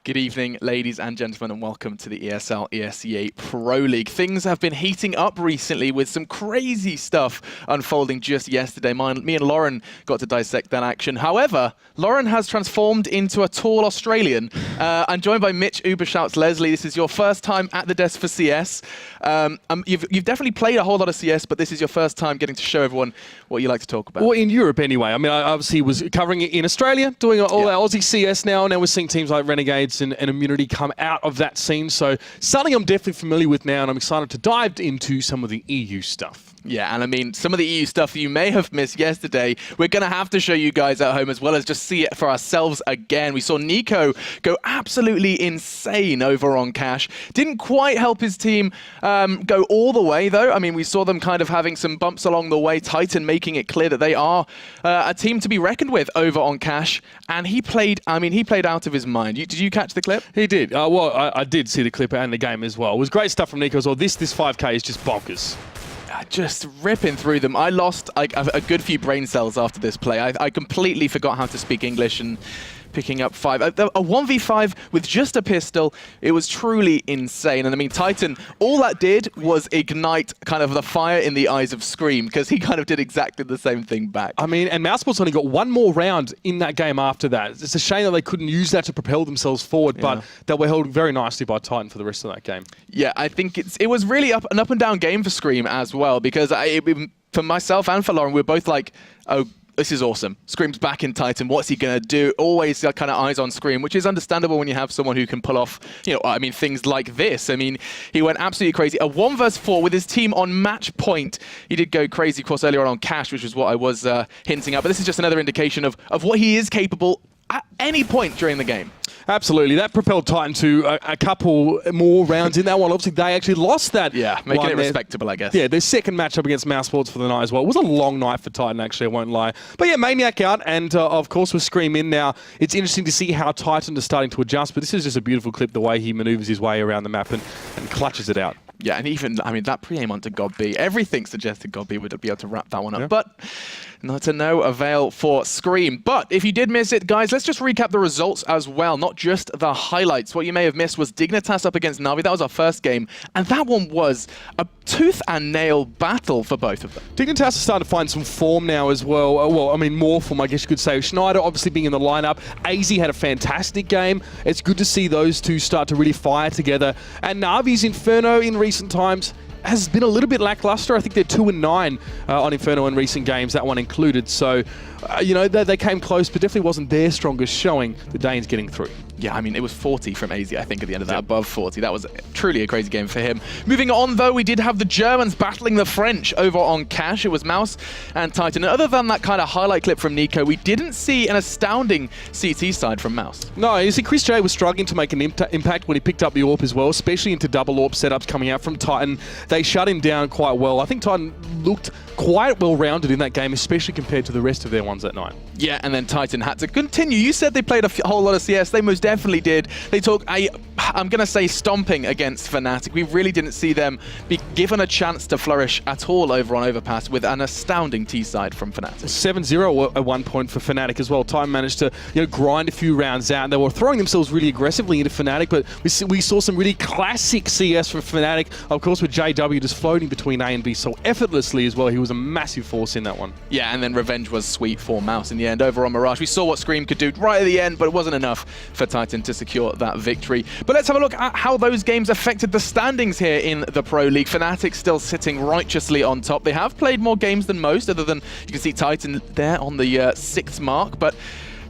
Good evening, ladies and gentlemen, and welcome to the ESL ESEA Pro League. Things have been heating up recently with some crazy stuff unfolding just yesterday. Me and Lauren got to dissect that action. However, Lauren has transformed into a tall Australian. I'm joined by Mitch Ubershouts Leslie. This is your first time at the desk for CS. You've definitely played a whole lot of CS, but this is your first time getting to show everyone what you like to talk about. Well, in Europe anyway. I mean, I obviously was covering it in Australia, doing all our Aussie CS now. Now we're seeing teams like Renegades and Immunity come out of that scene. So something I'm definitely familiar with now, and I'm excited to dive into some of the EU stuff. Yeah, and I mean, some of the EU stuff you may have missed yesterday, we're going to have to show you guys at home as well as just see it for ourselves again. We saw Nico go absolutely insane over on Cash. Didn't quite help his team go all the way, though. I mean, we saw them kind of having some bumps along the way. Titan making it clear that they are a team to be reckoned with over on Cash. And he played out of his mind. Did you catch the clip? He did. Well, I did see the clip and the game as well. It was great stuff from Nico as well. This 5K is just bonkers. Just ripping through them. I lost a good few brain cells after this play. I completely forgot how to speak English and picking up 5. A 1v5 with just a pistol. It was truly insane. And I mean, Titan, all that did was ignite kind of the fire in the eyes of Scream, because he kind of did exactly the same thing back. I mean, and Mousesports only got one more round in that game after that. It's a shame that they couldn't use that to propel themselves forward, but they were held very nicely by Titan for the rest of that game. Yeah, I think it was really an up and down game for Scream as well, because for myself and for Lauren, we were both like, oh, this is awesome. Scream's back in Titan. What's he going to do? Always kind of eyes on Scream, which is understandable when you have someone who can pull off, things like this. I mean, he went absolutely crazy. A 1 vs 4 with his team on match point. He did go crazy, of course, earlier on Cash, which was what I was hinting at. But this is just another indication of what he is capable at any point during the game. Absolutely. That propelled Titan to a couple more rounds in that one. Obviously, they actually lost that. Yeah, making it respectable, I guess. Yeah, their second matchup against Mousesports for the night as well. It was a long night for Titan, actually, I won't lie. But yeah, Maniac out, and of course, with Scream in now. It's interesting to see how Titan is starting to adjust, but this is just a beautiful clip, the way he maneuvers his way around the map and clutches it out. Yeah, and even, I mean, that pre-aim onto God B, everything suggested God B would be able to wrap that one up. Yeah. But not to no avail for Scream. But if you did miss it, guys, let's just recap the results as well, not just the highlights. What you may have missed was Dignitas up against NaVi. That was our first game, and that one was a tooth and nail battle for both of them. Dignitas is starting to find some form now as well. Well, I mean, more form, I guess you could say. Schneider obviously being in the lineup. AZ had a fantastic game. It's good to see those two start to really fire together. And NaVi's Inferno in recent times has been a little bit lackluster. I think they're 2-9 on Inferno in recent games, that one included. So, they came close, but definitely wasn't their strongest showing. The Danes getting through. Yeah, I mean, it was 40 from AZ, I think, at the end of that, above 40. That was truly a crazy game for him. Moving on, though, we did have the Germans battling the French over on Cash. It was Mouse and Titan. And other than that kind of highlight clip from Nico, we didn't see an astounding CT side from Mouse. No, you see, Chris J was struggling to make an impact when he picked up the AWP as well, especially into double AWP setups coming out from Titan. They shut him down quite well. I think Titan looked quite well-rounded in that game, especially compared to the rest of their ones that night. Yeah, and then Titan had to continue. You said they played a whole lot of CS. They most definitely did. They took I'm going to say stomping against Fnatic. We really didn't see them be given a chance to flourish at all over on Overpass with an astounding T-side from Fnatic. 7-0 at one point for Fnatic as well. Titan managed to grind a few rounds out. They were throwing themselves really aggressively into Fnatic, but we saw some really classic CS from Fnatic. Of course, with JW just floating between A and B so effortlessly as well. He was a massive force in that one. Yeah, and then Revenge was sweet for Mouse in the end over on Mirage. We saw what Scream could do right at the end, but it wasn't enough for Titan to secure that victory. But let's have a look at how those games affected the standings here in the Pro League. Fnatic still sitting righteously on top. They have played more games than most, other than you can see Titan there on the 6th mark, but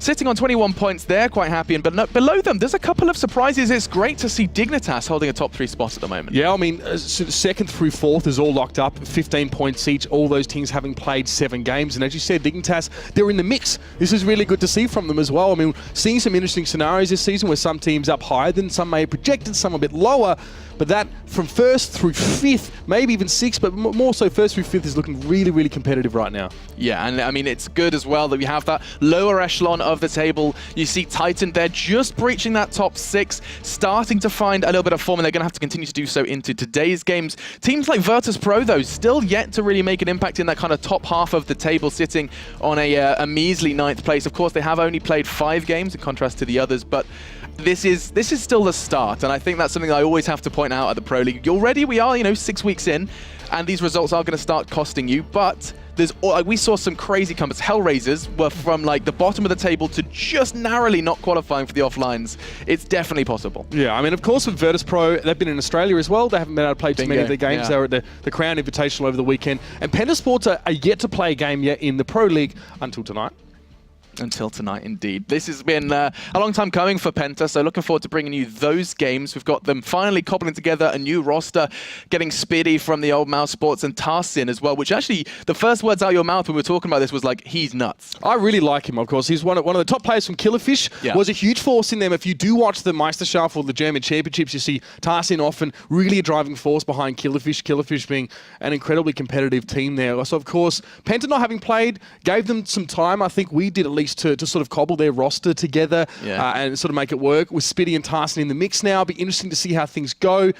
sitting on 21 points, they're quite happy. And below them, there's a couple of surprises. It's great to see Dignitas holding a top 3 spot at the moment. Yeah, I mean, 2nd through 4th is all locked up, 15 points each, all those teams having played 7 games. And as you said, Dignitas, they're in the mix. This is really good to see from them as well. I mean, seeing some interesting scenarios this season where some teams up higher than some may have projected, some a bit lower. But that from 1st through 5th, maybe even 6th, but more so 1st through 5th is looking really, really competitive right now. Yeah, and I mean, it's good as well that we have that lower echelon of the table. You see Titan, they're just breaching that top 6, starting to find a little bit of form, and they're going to have to continue to do so into today's games. Teams like Virtus Pro, though, still yet to really make an impact in that kind of top half of the table, sitting on a measly 9th place. Of course, they have only played 5 games in contrast to the others, but this is still the start, and I think that's something I always have to point out at the Pro League. Already we are, 6 weeks in, and these results are going to start costing you, but we saw some crazy comebacks. Hellraisers were from the bottom of the table to just narrowly not qualifying for the offlines. It's definitely possible. Yeah, I mean, of course, with Virtus Pro, they've been in Australia as well. They haven't been able to play too many of their games. Yeah. They were at the Crown Invitational over the weekend. And Penta Sports are yet to play a game yet in the Pro League until tonight. Until tonight, indeed. This has been a long time coming for Penta, so looking forward to bringing you those games. We've got them finally cobbling together a new roster, getting Spiddy from the old Mouse Sports and Tarsin as well, which actually, the first words out of your mouth when we were talking about this was he's nuts. I really like him, of course. He's one of the top players from Killerfish. Yeah. Was a huge force in them. If you do watch the Meisterschaft or the German Championships, you see Tarsin often really a driving force behind Killerfish. Killerfish being an incredibly competitive team there. So, of course, Penta not having played gave them some time. I think we did at least to sort of cobble their roster together and sort of make it work. With Spiddy and Tarsin in the mix now, it'll be interesting to see how things go.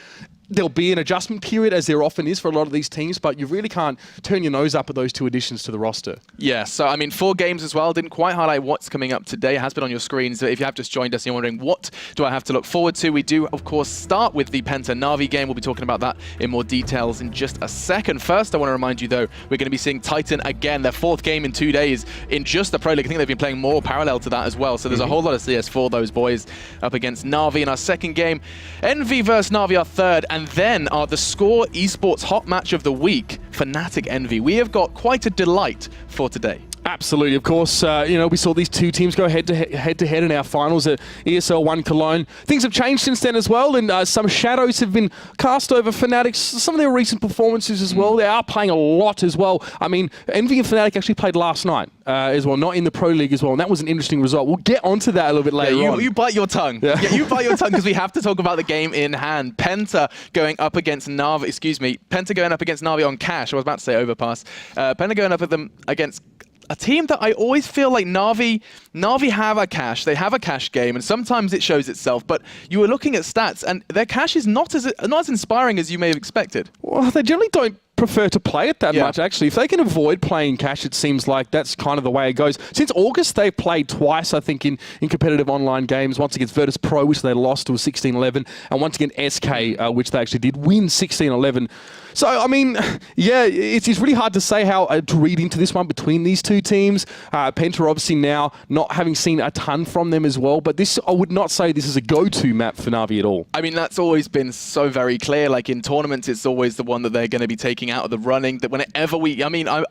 There'll be an adjustment period, as there often is for a lot of these teams, but you really can't turn your nose up at those two additions to the roster. Yeah, so I mean, 4 games as well. Didn't quite highlight what's coming up today. It has been on your screens. If you have just joined us and you're wondering, what do I have to look forward to? We do, of course, start with the Penta NaVi game. We'll be talking about that in more details in just a second. First, I want to remind you, though, we're going to be seeing Titan again, their 4th game in 2 days in just the Pro League. I think they've been playing more parallel to that as well. So there's a whole lot of CS for those boys up against NaVi in our 2nd game. NV versus NaVi our 3rd, and then the Score Esports Hot Match of the Week, Fnatic NV. We have got quite a delight for today. Absolutely, of course. We saw these two teams go head to head in our finals at ESL 1 Cologne. Things have changed since then as well, and some shadows have been cast over Fnatic. Some of their recent performances as well. They are playing a lot as well. I mean, Envy and Fnatic actually played last night as well, not in the Pro League as well, and that was an interesting result. We'll get onto that a little bit later on. You bite your tongue. Yeah, you bite your tongue because we have to talk about the game in hand. Penta going up against NaVi. Penta going up against NaVi on Cash. I was about to say Overpass. Penta going up against a team that I always feel like NaVi have a cash. They have a cash game, and sometimes it shows itself. But you were looking at stats, and their cash is not as inspiring as you may have expected. Well, they generally don't prefer to play it that much, actually. If they can avoid playing cash, it seems like that's kind of the way it goes. Since August, they've played twice, I think, in competitive online games. Once against Virtus Pro, which they lost to 16-11, and once against SK, which they actually did win 16-11. So, I mean, yeah, it's really hard to say how to read into this one between these two teams. Penta obviously now not having seen a ton from them as well, but this, I would not say this is a go-to map for NaVi at all. I mean, that's always been so very clear. Like in tournaments, it's always the one that they're going to be taking out of the running. That whenever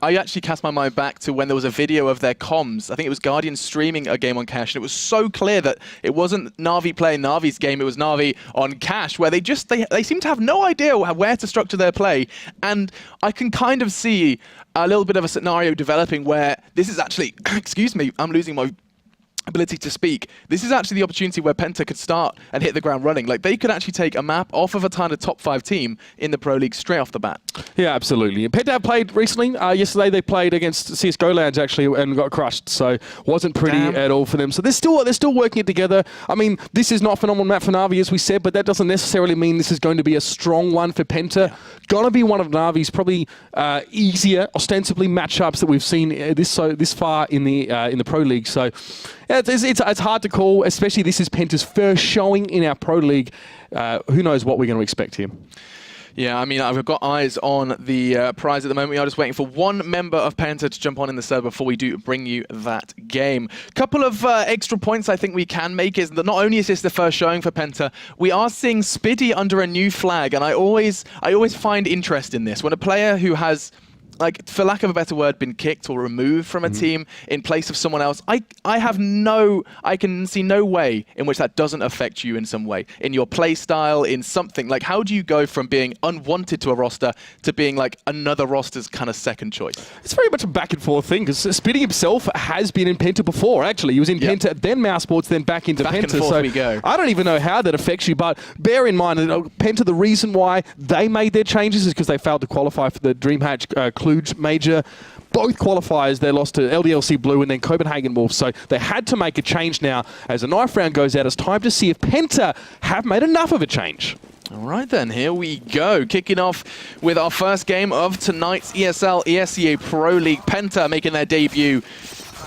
I actually cast my mind back to when there was a video of their comms. I think it was Guardian streaming a game on Cash, and it was so clear that it wasn't NaVi playing NaVi's game, it was NaVi on Cash, where they seem to have no idea where to structure their play. And I can kind of see a little bit of a scenario developing where this is actually, excuse me, I'm losing my ability to speak. This is actually the opportunity where Penta could start and hit the ground running. Like, they could actually take a map off of a kind of top 5 team in the Pro League straight off the bat. Yeah, absolutely. Penta have played recently. Yesterday they played against CSGO Lounge actually and got crushed. So wasn't pretty at all for them. So they're still working it together. I mean, this is not a phenomenal map for NaVi, as we said, but that doesn't necessarily mean this is going to be a strong one for Penta. Gonna be one of NaVi's probably easier, ostensibly matchups that we've seen this far in the Pro League. So yeah, it's hard to call, especially this is Penta's first showing in our Pro League. Who knows what we're going to expect here. Yeah, I mean, I've got eyes on the prize at the moment. We are just waiting for one member of Penta to jump on in the server before we do bring you that game. Couple of extra points I think we can make is that not only is this the first showing for Penta, we are seeing Spiddy under a new flag, and I always find interest in this. When a player who has, like, for lack of a better word, been kicked or removed from a team in place of someone else, I can see no way in which that doesn't affect you in some way, in your play style, in something. Like, how do you go from being unwanted to a roster to being like another roster's kind of second choice? It's very much a back and forth thing, because Spiddy himself has been in Penta before, actually. He was in Penta, then Mouse Sports, then back into Penta. Back and forth so we go. I don't even know how that affects you, but bear in mind that Penta, the reason why they made their changes is because they failed to qualify for the DreamHatch Kluge Major. Both qualifiers, they lost to LDLC Blue and then Copenhagen Wolves, so they had to make a change now. As the knife round goes out, it's time to see if Penta have made enough of a change. All right then, here we go. Kicking off with our first game of tonight's ESL ESEA Pro League. Penta making their debut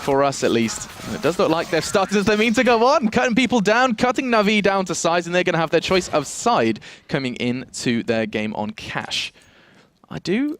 for us at least. And it does look like they've started as they mean to go on, cutting people down, cutting NaVi down to size, and they're going to have their choice of side coming into their game on Cash. I do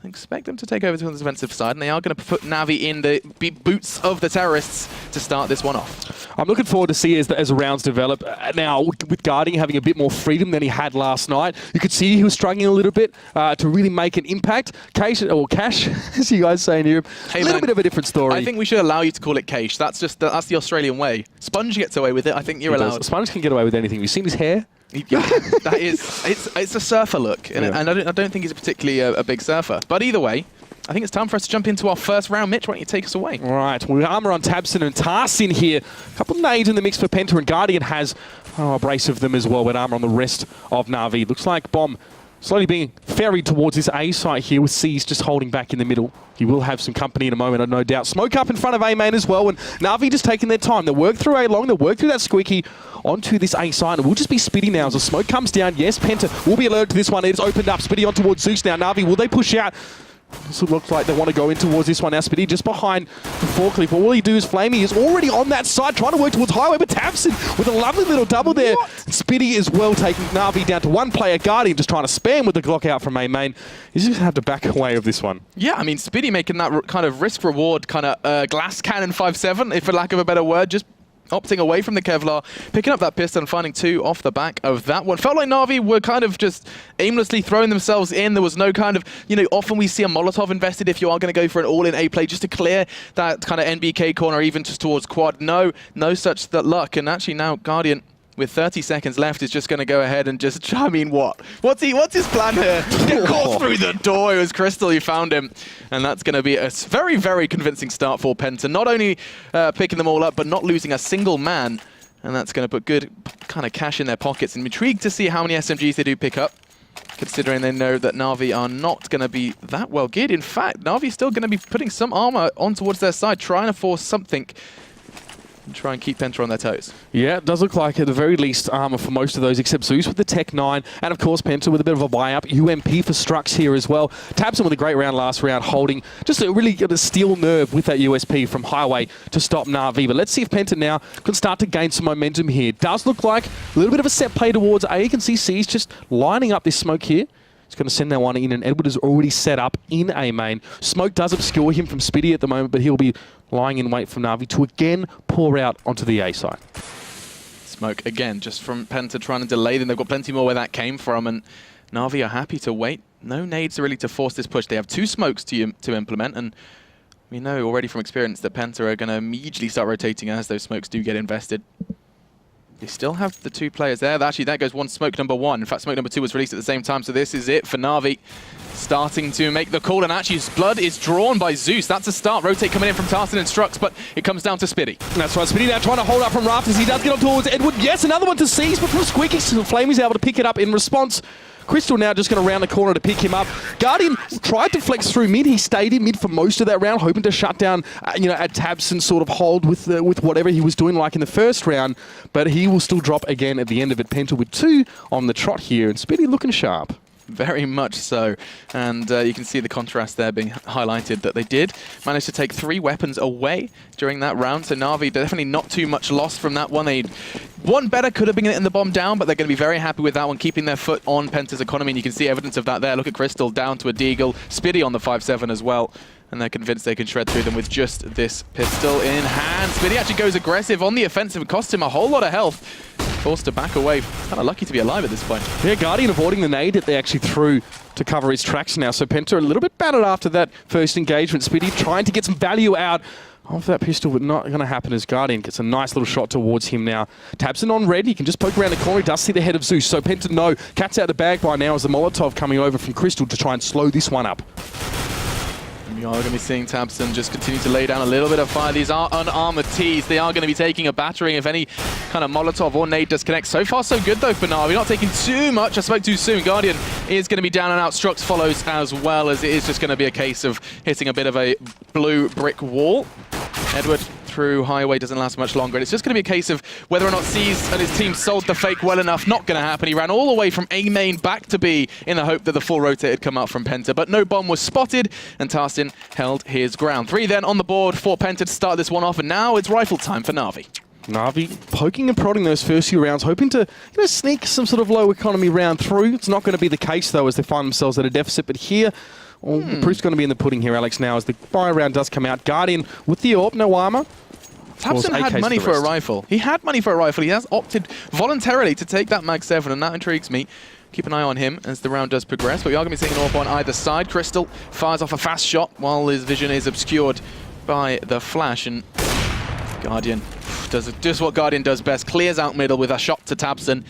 expect them to take over to the defensive side, and they are going to put NaVi in the boots of the terrorists to start this one off. I'm looking forward to see as the rounds develop. Now, with Guardian having a bit more freedom than he had last night, you could see he was struggling a little bit to really make an impact. Cash, as you guys say in Europe, hey, a little bit of a different story. I think we should allow you to call it Cash. That's the Australian way. Sponge gets away with it. I think you're allowed. Sponge can get away with anything. Have you seen his hair? Yeah, that is, it's a surfer look, and, and I don't think he's particularly a big surfer. But either way, I think it's time for us to jump into our first round. Mitch, why don't you take us away? Right, we armor on Tabson and Tarsin here. A couple of nades in the mix for Penta, and Guardian has a brace of them as well, with armor on the rest of NaVi. Looks like Bomb slowly being ferried towards this A site here, with C's just holding back in the middle. He will have some company in a moment, no doubt. Smoke up in front of A main as well, and NaVi just taking their time. They'll work through A long, they'll work through that squeaky onto this A site, and we'll just be Spitty now as the smoke comes down. Yes, Penta will be alerted to this one. It's opened up. Spitty on towards Zeus now. NaVi, will they push out? This looks like they want to go in towards this one now. Spitty just behind the forklift. All he do is Flamey is already on that side, trying to work towards Highway, but Tabson with a lovely little double there. Spitty as well, taking NaVi down to one player. Guardian just trying to spam with the Glock out from A main. He's just going to have to back away of this one. Yeah, I mean, Spitty making that kind of risk-reward kind of glass cannon 5-7, if for lack of a better word, just opting away from the Kevlar, picking up that pistol and finding two off the back of that one. Felt like NaVi were kind of just aimlessly throwing themselves in. There was no kind of, often we see a Molotov invested if you are going to go for an all-in A play just to clear that kind of NBK corner, even just towards quad. No such luck. And actually now Guardian, with 30 seconds left, is just going to go ahead and just, I mean, what's his plan here? Get caught through the door. It was Crystal who found him. And that's going to be a very, very convincing start for Penta. Not only picking them all up, but not losing a single man. And that's going to put good kind of cash in their pockets. And I'm intrigued to see how many SMGs they do pick up, considering they know that NaVi are not going to be that well geared. In fact, NaVi's still going to be putting some armor on towards their side, trying to force something and try and keep Penta on their toes. Yeah, it does look like at the very least armor for most of those, except Zeus with the Tech 9, and of course Penta with a bit of a buy-up. UMP for Strux here as well. Tabson with a great round last round, holding just a really got a steel nerve with that USP from Highway to stop NaVi. But let's see if Penta now can start to gain some momentum here. Does look like a little bit of a set play towards A. You can see C's just lining up this smoke here. He's going to send that one in, and Edward is already set up in A main. Smoke does obscure him from Spitty at the moment, but he'll be lying in wait for NaVi to again pour out onto the A side. Smoke again, just from Penta trying to delay them. They've got plenty more where that came from, and NaVi are happy to wait. No nades really to force this push. They have two smokes to implement, and we know already from experience that Penta are going to immediately start rotating as those smokes do get invested. They still have the two players there. Actually, that goes one smoke number one. In fact, smoke number two was released at the same time, so this is it for NaVi. Starting to make the call, and actually his blood is drawn by Zeus. That's a start. Rotate coming in from Tarsin and Strux, but it comes down to Spitty. That's right, Spitty now trying to hold up from rafters. He does get on towards Edward. Yes, another one to seize, but from Squeaky, Flamey's able to pick it up in response. Crystal now just going to round the corner to pick him up. Guardian tried to flex through mid. He stayed in mid for most of that round, hoping to shut down, at Tabson sort of hold with whatever he was doing like in the first round. But he will still drop again at the end of it. Penta with two on the trot here, and Spitty looking sharp. Very much so, and you can see the contrast there being highlighted that they did manage to take 3 weapons away during that round, so NaVi definitely not too much loss from that one. One better could have been getting the bomb down, but they're going to be very happy with that one, keeping their foot on Penta's economy, and you can see evidence of that there. Look at Crystal down to a Deagle, Spitty on the 5-7 as well, and they're convinced they can shred through them with just this pistol in hand. Spitty actually goes aggressive on the offensive and costs him a whole lot of health. Forced to back away. Kind of lucky to be alive at this point. Yeah, Guardian avoiding the nade that they actually threw to cover his tracks now. So Penta a little bit battered after that first engagement. Spitty trying to get some value out of that pistol, but not going to happen as Guardian gets a nice little shot towards him now. Tabson on red. He can just poke around the corner. He does see the head of Zeus. So Penta, no. Cat's out the bag by now as the Molotov coming over from Crystal to try and slow this one up. We are going to be seeing Tabson just continue to lay down a little bit of fire. These are unarmored Ts. They are going to be taking a battering if any kind of Molotov or nade disconnect. So far, so good, though, for NaVi. Not taking too much. I spoke too soon. Guardian is going to be down and out. Strux follows as well, as it is just going to be a case of hitting a bit of a blue brick wall. Edward through. Highway doesn't last much longer. And it's just going to be a case of whether or not C's and his team sold the fake well enough. Not going to happen. He ran all the way from A main back to B in the hope that the full rotate had come out from Penta. But no bomb was spotted, and Tarsin held his ground. 3 then on the board for Penta to start this one off, and now it's rifle time for NaVi. NaVi poking and prodding those first few rounds, hoping to sneak some sort of low economy round through. It's not going to be the case, though, as they find themselves at a deficit. But here, the proof's going to be in the pudding here, Alex, now as the fire round does come out. Guardian with the AWP, no armor. Tabson had money for a rifle. He had money for a rifle. He has opted voluntarily to take that Mag 7, and that intrigues me. Keep an eye on him as the round does progress, but we are going to be seeing an AWP on either side. Crystal fires off a fast shot while his vision is obscured by the flash, and Guardian does just what Guardian does best, clears out middle with a shot to Tabson,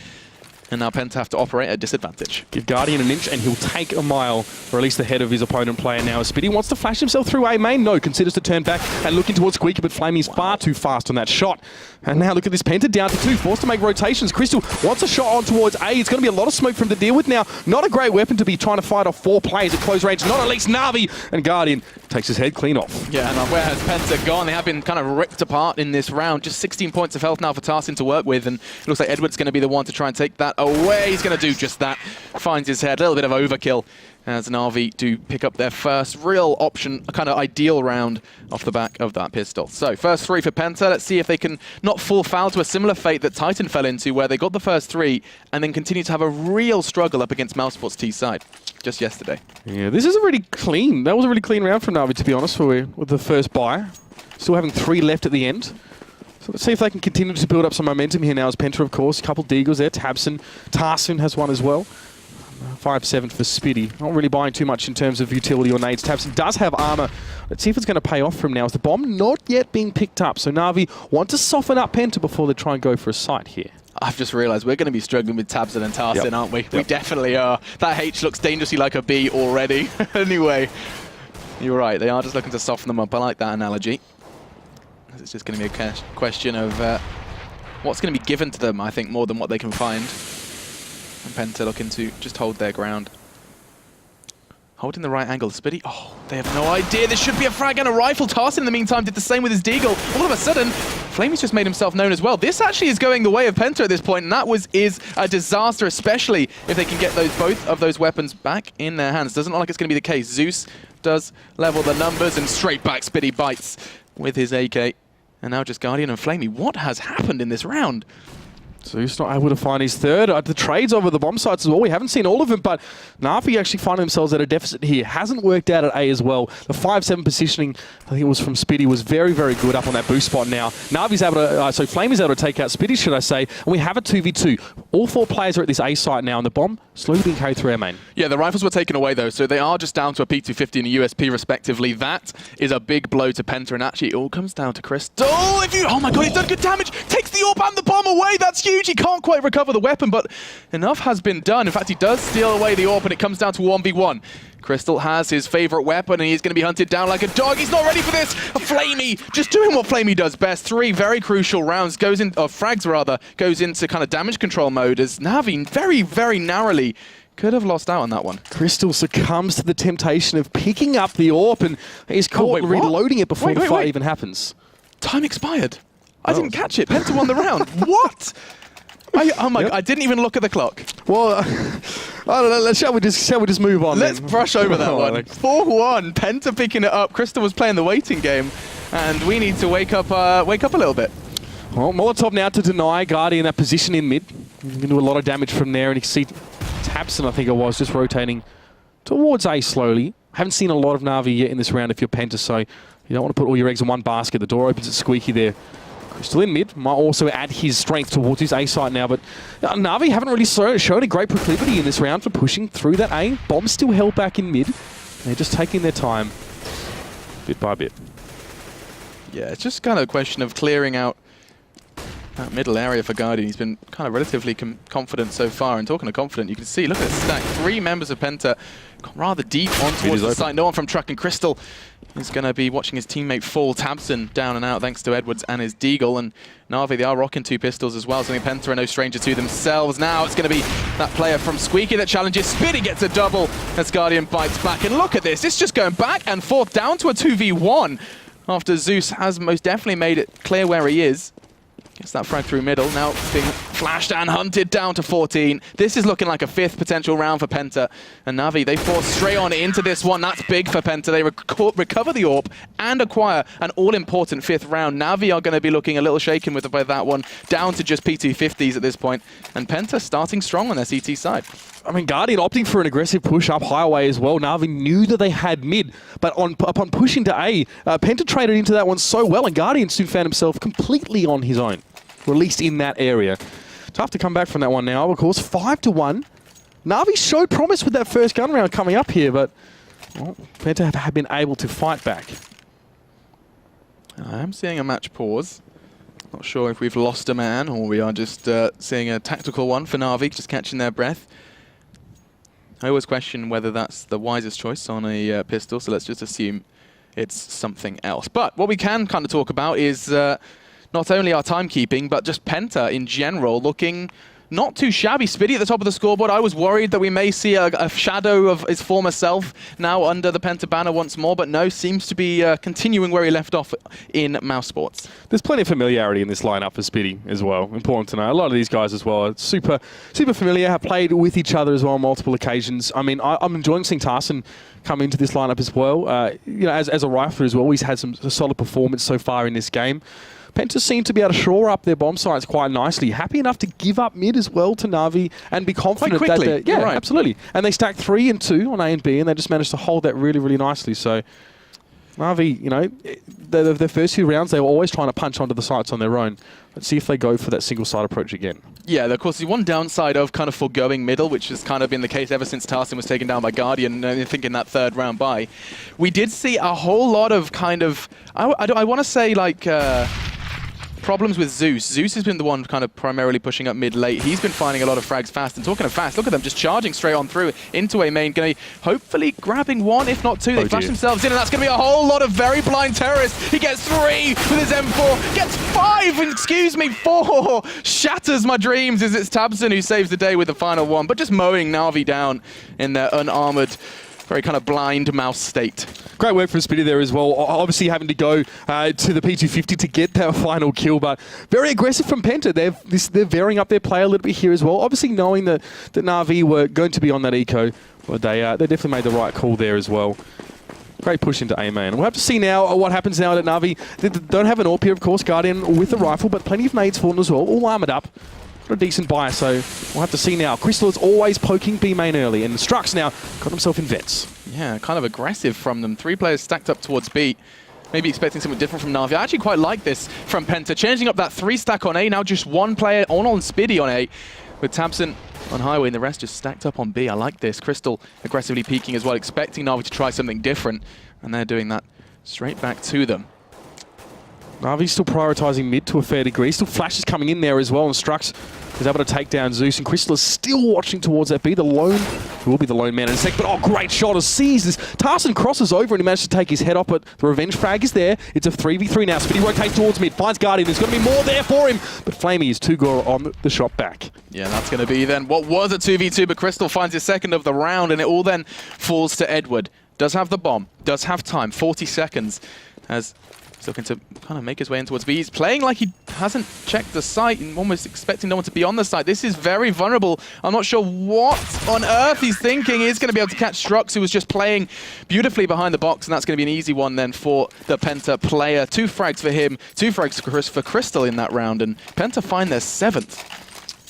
and now Penta have to operate at disadvantage. Give Guardian an inch and he'll take a mile, or at least the head of his opponent player now. As Spitty wants to flash himself through A main, no, considers to turn back and looking towards Squeaky, but Flamey's far too fast on that shot. And now look at this, Penta down to 2, forced to make rotations. Crystal wants a shot on towards A. It's going to be a lot of smoke for him to deal with now. Not a great weapon to be trying to fight off 4 players at close range, not at least NaVi, and Guardian takes his head clean off. Yeah, and where has Penta gone? They have been kind of ripped apart in this round. Just 16 points of health now for Tarsin to work with, and it looks like Edward's going to be the one to try and take that away. He's going to do just that. Finds his head, a little bit of overkill as NaVi do pick up their first real option, a kind of ideal round off the back of that pistol. So, first 3 for Penta. Let's see if they can not fall foul to a similar fate that Titan fell into, where they got the first 3 and then continue to have a real struggle up against Mousesport's T side just yesterday. Yeah, this is a really clean, that was a really clean round from NaVi, to be honest, with the first buy. Still having 3 left at the end. So let's see if they can continue to build up some momentum here now as Penta, of course. A couple Deagles there. Tabson, Tarsin has one as well. 5-7 for Spitty. Not really buying too much in terms of utility or nades. Tabson does have armor. Let's see if it's going to pay off for him now. Is the bomb not yet being picked up? So NaVi want to soften up Penta before they try and go for a sight here. I've just realised we're going to be struggling with Tabson and Tarsin, aren't we? Yep. We definitely are. That H looks dangerously like a B already. Anyway, you're right. They are just looking to soften them up. I like that analogy. It's just going to be a question of what's going to be given to them, I think, more than what they can find. And Penta looking to just hold their ground. Holding the right angle. Spitty, oh, they have no idea. There should be a frag and a rifle. Tarsin, in the meantime, did the same with his Deagle. All of a sudden, Flamey's just made himself known as well. This actually is going the way of Penta at this point, and that is a disaster, especially if they can get both of those weapons back in their hands. Doesn't look like it's going to be the case. Zeus does level the numbers, and straight back Spitty bites with his AK. And now just Guardian and Flamey. What has happened in this round? So he's not able to find his third. The trades over the bomb sites as well. We haven't seen all of them, but NaVi actually find themselves at a deficit here. Hasn't worked out at A as well. The 5-7 positioning, I think it was from Spitty, was very, very good up on that boost spot now. NaVi's able to, so Flamey's able to take out Spitty, should I say, and we have a 2v2. All 4 players are at this A site now, and the bomb slowly being carried through our main. Yeah, the rifles were taken away though, so they are just down to a P250 and a USP respectively. That is a big blow to Penta, and actually it all comes down to Crystal. Oh my god, he's done good damage! Takes the AWP and the bomb away! That's huge! He can't quite recover the weapon, but enough has been done. In fact, he does steal away the AWP, and it comes down to 1v1. Crystal has his favorite weapon, and he's going to be hunted down like a dog. He's not ready for this. Flamey just doing what Flamey does best. 3 very crucial rounds, frags rather, goes into kind of damage control mode as NaVi very, very narrowly could have lost out on that one. Crystal succumbs to the temptation of picking up the AWP, and he's caught reloading it before the fight even happens. Time expired. I didn't catch it. Penta won the round. What? Oh my god, I didn't even look at the clock. Well, I don't know, shall we just move on? Let's brush over that one. 4-1, Penta picking it up. Crystal was playing the waiting game, and we need to wake up a little bit. Well, Molotov now to deny Guardian that position in mid. He's going to do a lot of damage from there, and you can see Tabson, I think it was, just rotating towards A slowly. Haven't seen a lot of NaVi yet in this round if you're Penta, so you don't want to put all your eggs in one basket. The door opens at Squeaky there. Crystal in mid, might also add his strength towards his A site now, but NaVi haven't really shown a great proclivity in this round for pushing through that A. Bomb still held back in mid. They're just taking their time, bit by bit. Yeah, it's just kind of a question of clearing out that middle area for Guardian. He's been kind of relatively confident so far, and talking of confident, you can see, look at this stack. 3 members of Penta rather deep on towards the site. No one from Truck, and Crystal is going to be watching his teammate fall. Tabson down and out thanks to Edwards and his Deagle, and NaVi, they are rocking 2 pistols as well, so Penta are no stranger to themselves. Now it's going to be that player from Squeaky that challenges. Spitty gets a double as Guardian bites back, and look at this, it's just going back and forth down to a 2v1. after Zeus has most definitely made it clear where he is. Gets that frag through middle, now being flashed and hunted down to 14. This is looking like a 5th potential round for Penta. And NaVi, they force straight on into this one. That's big for Penta. They recover the AWP and acquire an all-important 5th round. NaVi are going to be looking a little shaken with that one, down to just P250s at this point. And Penta starting strong on their CT side. I mean, Guardian opting for an aggressive push up highway as well. NaVi knew that they had mid, but upon pushing to A, Penta traded into that one so well, and Guardian soon found himself completely on his own, or at least in that area. Tough to come back from that one now, of course. 5-1. NaVi showed promise with that first gun round coming up here, but well, Penta have been able to fight back. I am seeing a match pause. Not sure if we've lost a man or we are just seeing a tactical one for NaVi, just catching their breath. I always question whether that's the wisest choice on a pistol, so let's just assume it's something else. But what we can kind of talk about is not only our timekeeping, but just Penta in general looking not too shabby. Spiddy at the top of the scoreboard. I was worried that we may see a shadow of his former self now under the Penta banner once more, but no, seems to be continuing where he left off in Mouse Sports. There's plenty of familiarity in this lineup for Spiddy as well. Important to know. A lot of these guys as well are super familiar, have played with each other as well on multiple occasions. I mean, I'm enjoying seeing Tarson come into this lineup as well. You know, as a rifler as well, he's had some solid performance so far in this game. Penta seem to be able to shore up their bomb sites quite nicely. Happy enough to give up mid as well to NaVi and be confident quite quickly. that... Yeah, right. Absolutely. And they stacked 3 and 2 on A and B, and they just managed to hold that really, really nicely. So NaVi, you know, the first few rounds, they were always trying to punch onto the sites on their own. Let's see if they go for that single side approach again. Yeah, of course, the one downside of kind of foregoing middle, which has kind of been the case ever since Tarson was taken down by Guardian, I think in that 3rd round bye, we did see a whole lot of kind of, I want to say like... problems with Zeus. Zeus has been the one kind of primarily pushing up mid-late. He's been finding a lot of frags fast. And talking of fast, look at them just charging straight on through into a main. Going to hopefully grabbing 1, if not 2. They flash themselves in, and that's going to be a whole lot of very blind terrorists. He gets 3 with his M4, gets 5, and excuse me, 4. Shatters my dreams as it's Tabson who saves the day with the final one. But just mowing NaVi down in their unarmored, very kind of blind mouse state. Great work from Spiddy there as well. Obviously having to go to the P250 to get that final kill, but very aggressive from Penta. They're varying up their play a little bit here as well. Obviously knowing that NaVi were going to be on that eco, but they definitely made the right call there as well. Great push into A main. We'll have to see now what happens now at NaVi. They don't have an AWP here, of course, Guardian with the rifle, but plenty of nades for them as well, all armoured up. Got a decent buy, so we'll have to see now. Crystal is always poking B main early, and Strux now got himself in vets. Yeah, kind of aggressive from them. 3 players stacked up towards B. Maybe expecting something different from NaVi. I actually quite like this from Penta. Changing up that 3 stack on A, now just 1 player on Spiddy on A, with Tabson on highway and the rest just stacked up on B. I like this. Crystal aggressively peeking as well, expecting NaVi to try something different, and they're doing that straight back to them. NaVi's still prioritising mid to a fair degree. Still flashes coming in there as well, and Strux is able to take down Zeus, and Crystal is still watching towards that B. Who will be the lone man in a sec, but oh, great shot as sees this. Tarson crosses over and he managed to take his head off, but the revenge frag is there. It's a 3v3 now. Spiddy rotates towards mid, finds Guardian. There's going to be more there for him, but Flamey is too good on the shot back. Yeah, that's going to be then what was a 2v2, but Crystal finds his second of the round, and it all then falls to Edward. Does have the bomb, does have time, 40 seconds, as he's looking to kind of make his way in towards B. He's playing like he hasn't checked the site and almost expecting no one to be on the site. This is very vulnerable. I'm not sure what on earth he's thinking. He's going to be able to catch Strux, who was just playing beautifully behind the box, and that's going to be an easy one then for the Penta player. 2 frags for him, 2 frags for Crystal in that round, and Penta find their 7th.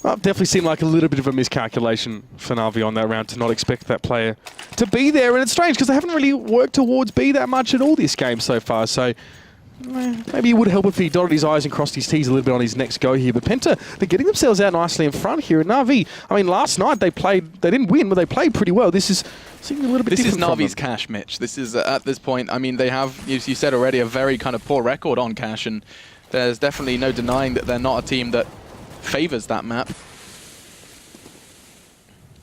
Well, definitely seemed like a little bit of a miscalculation for NaVi on that round to not expect that player to be there. And it's strange because they haven't really worked towards B that much at all this game so far. So maybe it would help if he dotted his I's and crossed his T's a little bit on his next go here. But Penta, they're getting themselves out nicely in front here. And NaVi, I mean, last night they didn't win, but they played pretty well. This is seeming a little bit different. This is NaVi's cash, Mitch. This is, at this point, I mean, they have, as you said already, a very kind of poor record on cash. And there's definitely no denying that they're not a team that favors that map.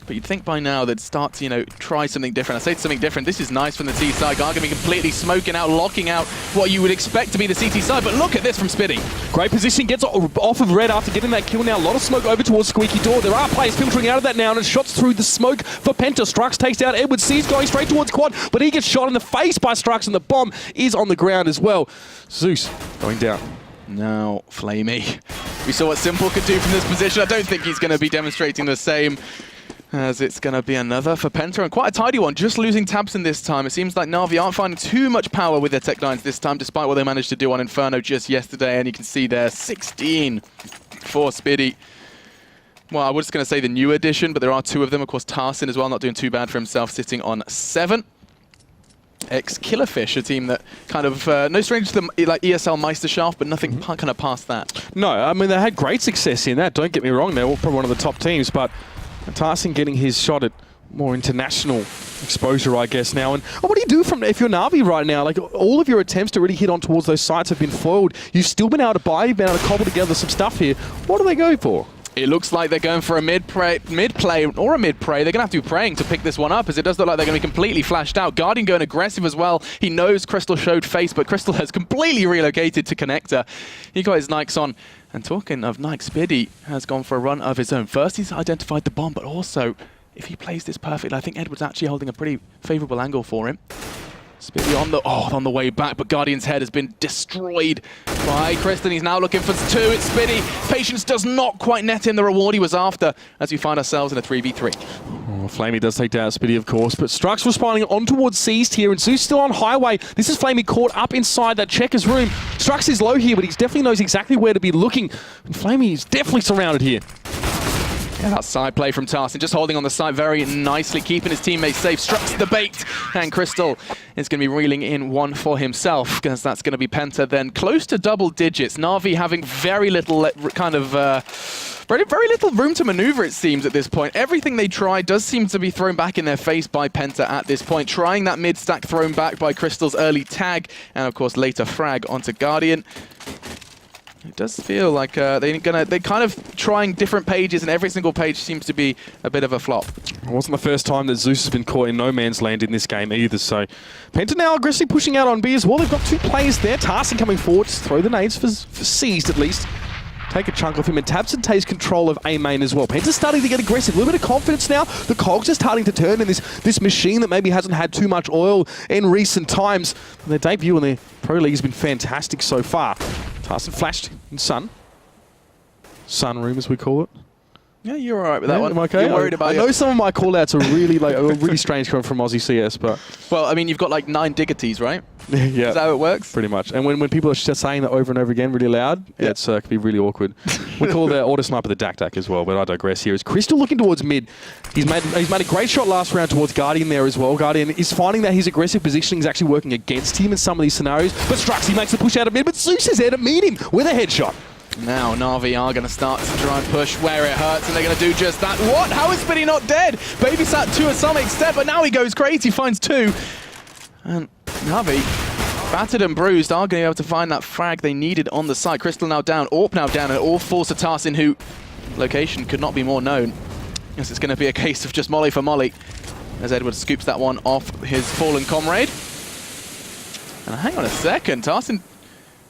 But you'd think by now they'd start to, try something different. I say something different. This is nice from the T side. Gargan completely smoking out, locking out what you would expect to be the CT side. But look at this from Spitty. Great position, gets off of Red after getting that kill now. A lot of smoke over towards Squeaky Door. There are players filtering out of that now, and shots through the smoke for Penta. Strux takes out Edward. C's going straight towards Quad, but he gets shot in the face by Strux, and the bomb is on the ground as well. Zeus going down. Now, Flamey. We saw what Simple could do from this position. I don't think he's going to be demonstrating the same, as it's going to be another for Penta, and quite a tidy one, just losing Tabson this time. It seems like NaVi aren't finding too much power with their tech lines this time, despite what they managed to do on Inferno just yesterday, and you can see there, 16 for Spitty. Well, I was going to say the new addition, but there are two of them. Of course, Tarsin as well, not doing too bad for himself, sitting on 7. Ex-Killerfish, a team that kind of, no stranger to the like ESL Meisterschaft, but nothing kind of past that. No, I mean, they had great success in that, don't get me wrong, they were probably one of the top teams, but Tarsin getting his shot at more international exposure, I guess, now. And what do you do if you're NaVi right now? Like, all of your attempts to really hit on towards those sites have been foiled. You've still been able to buy, you've been able to cobble together some stuff here. What do they go for? It looks like they're going for a mid-play or a mid-pray. They're going to have to be praying to pick this one up, as it does look like they're going to be completely flashed out. Guardian going aggressive as well. He knows Crystal showed face, but Crystal has completely relocated to Connector. He got his Nikes on. And talking of Nike, Spitty has gone for a run of his own. First, he's identified the bomb, but also, if he plays this perfectly, I think Edward's actually holding a pretty favourable angle for him. Spitty on the way back, but Guardian's head has been destroyed by Kristen. He's now looking for 2. It's Spitty. Patience does not quite net him the reward he was after, as we find ourselves in a 3v3. Oh, Flamey does take down Spitty, of course, but Strux responding on towards Seized here, and Zeus still on highway. This is Flamey caught up inside that Checkers room. Strux is low here, but he definitely knows exactly where to be looking, and Flamey is definitely surrounded here. Yeah, that side play from Tarsin, just holding on the side very nicely, keeping his teammates safe. Strux the bait, and Crystal is going to be reeling in one for himself, because that's going to be Penta then close to double digits. NaVi having very little very little room to maneuver, it seems, at this point. Everything they try does seem to be thrown back in their face by Penta at this point. Trying that mid-stack thrown back by Crystal's early tag, and of course later frag onto Guardian. It does feel like they're kind of trying different pages, and every single page seems to be a bit of a flop. It wasn't the first time that Zeus has been caught in no man's land in this game either, so Penta now aggressively pushing out on B as well. They've got 2 players there. Tarsin coming forward to throw the nades for Seized at least. Take a chunk of him, and Tabson takes control of A main as well. Penta's starting to get aggressive. A little bit of confidence now. The cogs are starting to turn in this machine that maybe hasn't had too much oil in recent times. Their debut in the Pro League has been fantastic so far. Tarsin flashed in Sun. Sun room, as we call it. Yeah, you're all right with that one. Am I okay? You're worried about I know some of my call-outs are really really strange coming from Aussie CS, but... Well, I mean, you've got like 9 Diggities, right? Yeah. Is that how it works? Pretty much. And when people are just saying that over and over again really loud, yeah, it's can be really awkward. We call the auto sniper the Dak as well, but I digress here. Is Crystal looking towards mid? He's made a great shot last round towards Guardian there as well. Guardian is finding that his aggressive positioning is actually working against him in some of these scenarios. But Strux, he makes the push out of mid, but Zeus is there to meet him with a headshot. Now NaVi are going to start to try and push where it hurts, and they're going to do just that. What? How is Spitty not dead? Babysat 2 at some extent, but now he goes crazy, finds 2. And NaVi, battered and bruised, are going to be able to find that frag they needed on the side. Crystal now down, Orp now down, and it all falls to Tarsin, who location could not be more known. Yes, it's going to be a case of just molly for molly, as Edward scoops that one off his fallen comrade. And hang on a second, Tarsin,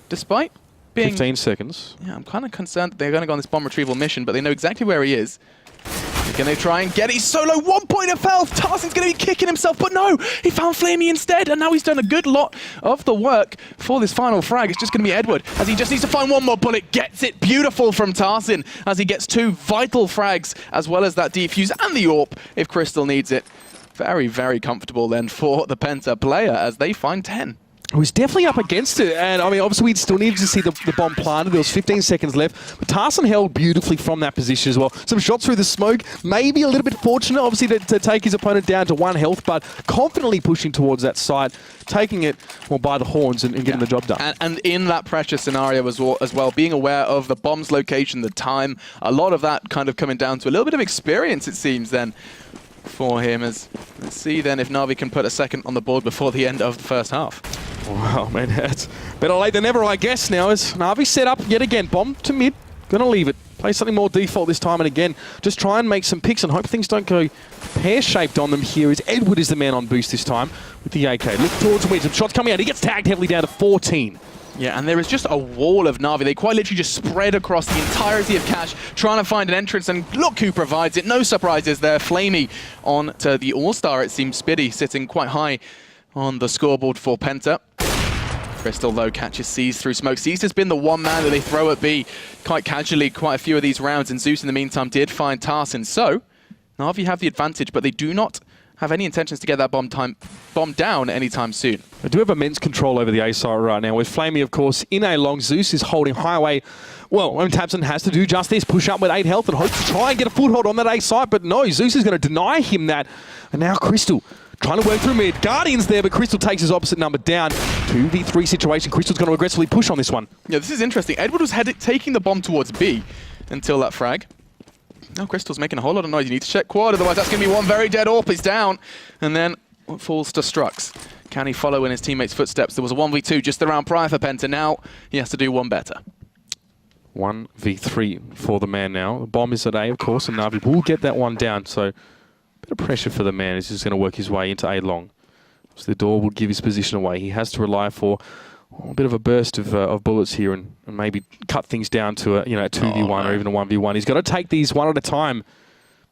despite being 15 seconds. Yeah, I'm kind of concerned that they're going to go on this bomb retrieval mission, but they know exactly where he is. They're going to try and get it. He's solo, 1 point of health. Tarsin's going to be kicking himself, but no, he found Flamey instead, and now he's done a good lot of the work for this final frag. It's just going to be Edward, as he just needs to find one more bullet. Gets it. Beautiful from Tarsin, as he gets 2 vital frags, as well as that defuse and the AWP, if Crystal needs it. Very, very comfortable then for the Penta player, as they find 10. He was definitely up against it, and I mean, obviously we still needed to see the bomb planted. There was 15 seconds left, but Tarsin held beautifully from that position as well. Some shots through the smoke, maybe a little bit fortunate, obviously, to take his opponent down to 1 health, but confidently pushing towards that side, taking it by the horns and getting the job done. And in that pressure scenario as well, being aware of the bomb's location, the time, a lot of that kind of coming down to a little bit of experience, it seems, then, for him. As let's see then if NaVi can put a second on the board before the end of the first half. Wow, man, it's better late than never, I guess, now, as NaVi set up yet again. Bomb to mid, gonna leave it. Play something more default this time, and again, just try and make some picks and hope things don't go pear-shaped on them here, as Edward is the man on boost this time with the AK. Look towards him, some shots coming out. He gets tagged heavily down to 14. Yeah, and there is just a wall of NaVi. They quite literally just spread across the entirety of Cash, trying to find an entrance, and look who provides it. No surprises there. Flamey on to the All-Star, it seems. Spiddy sitting quite high on the scoreboard for Penta. Crystal, though, catches Seas through smoke. Seas has been the one man that they throw at B quite casually quite a few of these rounds, and Zeus, in the meantime, did find Tarsin. So, NaVi have the advantage, but they do not have any intentions to get that bomb down anytime soon. They do have immense control over the A site right now, with Flamey, of course, in A long. Zeus is holding Highway. Well, Tabson has to do just this, push up with 8 health and hope to try and get a foothold on that A site, but no, Zeus is going to deny him that. And now Crystal trying to work through mid. Guardian's there, but Crystal takes his opposite number down. 2v3 situation. Crystal's going to aggressively push on this one. Yeah, this is interesting. Edward was taking the bomb towards B until that frag. Now Crystal's making a whole lot of noise. You need to check quad, otherwise that's going to be one very dead AWP. He's down. And then falls to Strux. Can he follow in his teammates' footsteps? There was a 1v2 just the round prior for Penta. Now he has to do one better. 1v3 for the man now. The bomb is at A, of course, and NaVi will get that one down. So a bit of pressure for the man as he's going to work his way into A long. So the door will give his position away. He has to rely for a bit of a burst of bullets here and maybe cut things down to a 2v1 or even a 1v1. He's got to take these one at a time.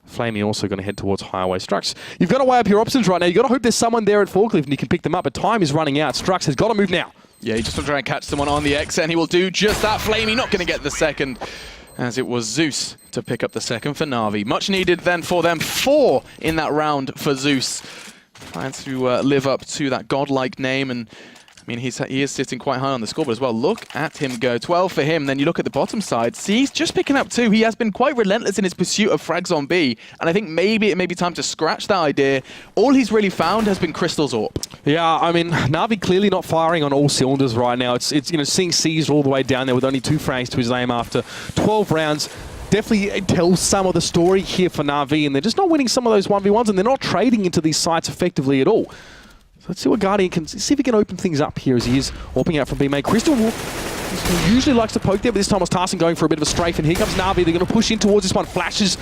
Flamey also going to head towards Highway. Strux, you've got to weigh up your options right now. You've got to hope there's someone there at Forklift and you can pick them up, but time is running out. Strux has got to move now. Yeah, he just wants to try and catch someone on the X, and he will do just that. Flamey not going to get the second, as it was Zeus to pick up the second for NaVi. Much needed then for them. 4 in that round for Zeus. Trying to live up to that godlike name, and I mean, he is sitting quite high on the scoreboard as well. Look at him go. 12 for him. Then you look at the bottom side. See, he's just picking up 2. He has been quite relentless in his pursuit of frags on B. And I think maybe it may be time to scratch that idea. All he's really found has been Crystal's AWP. Yeah, I mean, NaVi clearly not firing on all cylinders right now. It's seeing Seas all the way down there with only 2 frags to his name after 12 rounds. Definitely tells some of the story here for NaVi, and they're just not winning some of those 1v1s, and they're not trading into these sites effectively at all. So let's see what Guardian can see if he can open things up here as he is warping out from B-Main. Crystal usually likes to poke there, but this time was Tarsin going for a bit of a strafe, and here comes NaVi. They're going to push in towards this one. Flashes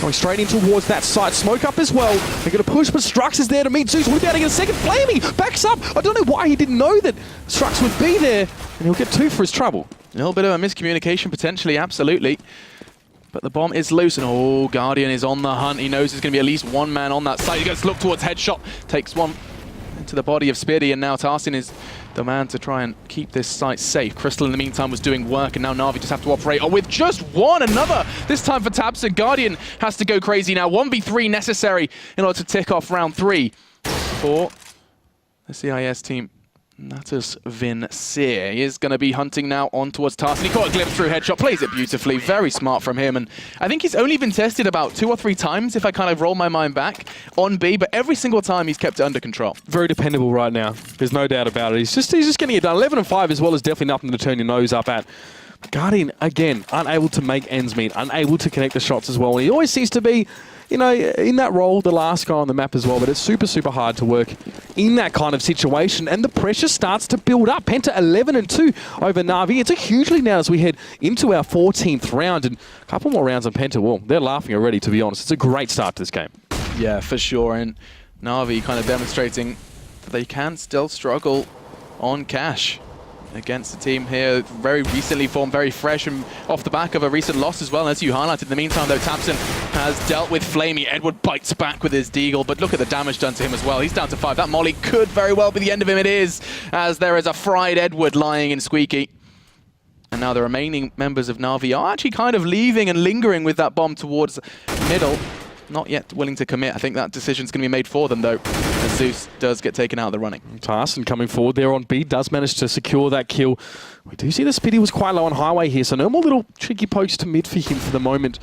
going straight in towards that site. Smoke up as well. They're going to push, but Strux is there to meet Zeus. We're down to get a second. Flamey backs up. I don't know why he didn't know that Strux would be there, and he'll get 2 for his trouble. A little bit of a miscommunication potentially, absolutely. But the bomb is loose, and oh, Guardian is on the hunt. He knows there's going to be at least one man on that side. He goes to look towards headshot, takes one into the body of Spiddy, and now Tarsin is the man to try and keep this site safe. Crystal, in the meantime, was doing work, and now NaVi just have to operate with just one. Another, this time for Tabson. Guardian has to go crazy now. 1v3 necessary in order to tick off round 3 for the CIS team. That is Vincere. He is going to be hunting now on towards Tarsin. He caught a glimpse through headshot, plays it beautifully. Very smart from him. And I think he's only been tested about 2 or 3 times, if I kind of roll my mind back, on B, but every single time he's kept it under control. Very dependable right now. There's no doubt about it. He's just getting it done. 11 and 5 as well is definitely nothing to turn your nose up at. Guardian, again, unable to make ends meet, unable to connect the shots as well. And he always seems to be, in that role, the last guy on the map as well, but it's super, super hard to work in that kind of situation, and the pressure starts to build up. Penta 11 and 2 over NaVi. It's a huge lead now as we head into our 14th round, and a couple more rounds on Penta. Well, they're laughing already, to be honest. It's a great start to this game. Yeah, for sure, and NaVi kind of demonstrating that they can still struggle on Cash against the team here, very recently formed, very fresh, and off the back of a recent loss as well. As you highlighted, in the meantime, though, Tabson has dealt with Flamey. Edward bites back with his deagle, but look at the damage done to him as well. He's down to 5. That molly could very well be the end of him. It is, as there is a fried Edward lying in Squeaky. And now the remaining members of NaVi are actually kind of leaving and lingering with that bomb towards middle. Not yet willing to commit. I think that decision's going to be made for them, though, as Zeus does get taken out of the running. Tarsin coming forward there on B, does manage to secure that kill. We do see the Spiddy was quite low on Highway here, so no more little tricky pokes to mid for him for the moment.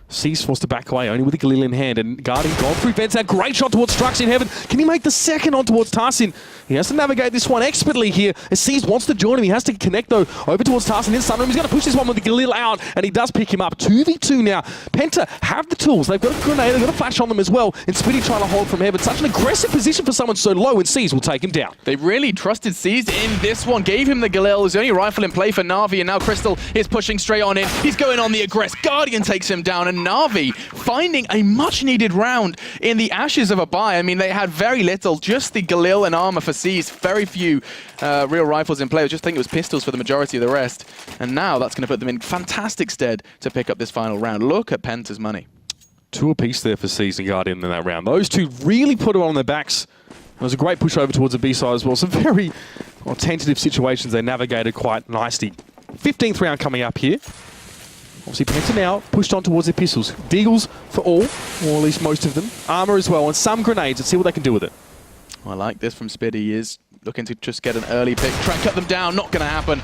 Cease forced to back away, only with the Galil in hand, and Guardian gone through vents. A great shot towards Strux in heaven. Can he make the second on towards Tarsin? He has to navigate this one expertly here. As Cease wants to join him, he has to connect though over towards Tarsin in Sunroom. He's going to push this one with the Galil out, and he does pick him up. 2v2 now. Penta have the tools. They've got a grenade, they've got a flash on them as well. And Spitty trying to hold from heaven. Such an aggressive position for someone so low, and Cease will take him down. They really trusted Cease in this one, gave him the Galil. It was the only rifle in play for NaVi, and now Crystal is pushing straight on in. He's going on the aggress. Guardian takes him down, and NaVi finding a much-needed round in the ashes of a buy. I mean, they had very little, just the Galil and armor for Cease. Very few real rifles in play. I just think it was pistols for the majority of the rest. And now that's going to put them in fantastic stead to pick up this final round. Look at Penta's money. 2 apiece there for Cease and Guardian in that round. Those two really put it on their backs. It was a great push over towards the B side as well. Some very tentative situations they navigated quite nicely. 15th round coming up here. Obviously, Penta now pushed on towards their pistols. Deagles for all, or at least most of them. Armor as well, and some grenades. Let's see what they can do with it. I like this from Spitty. He is looking to just get an early pick. Try and cut them down. Not going to happen.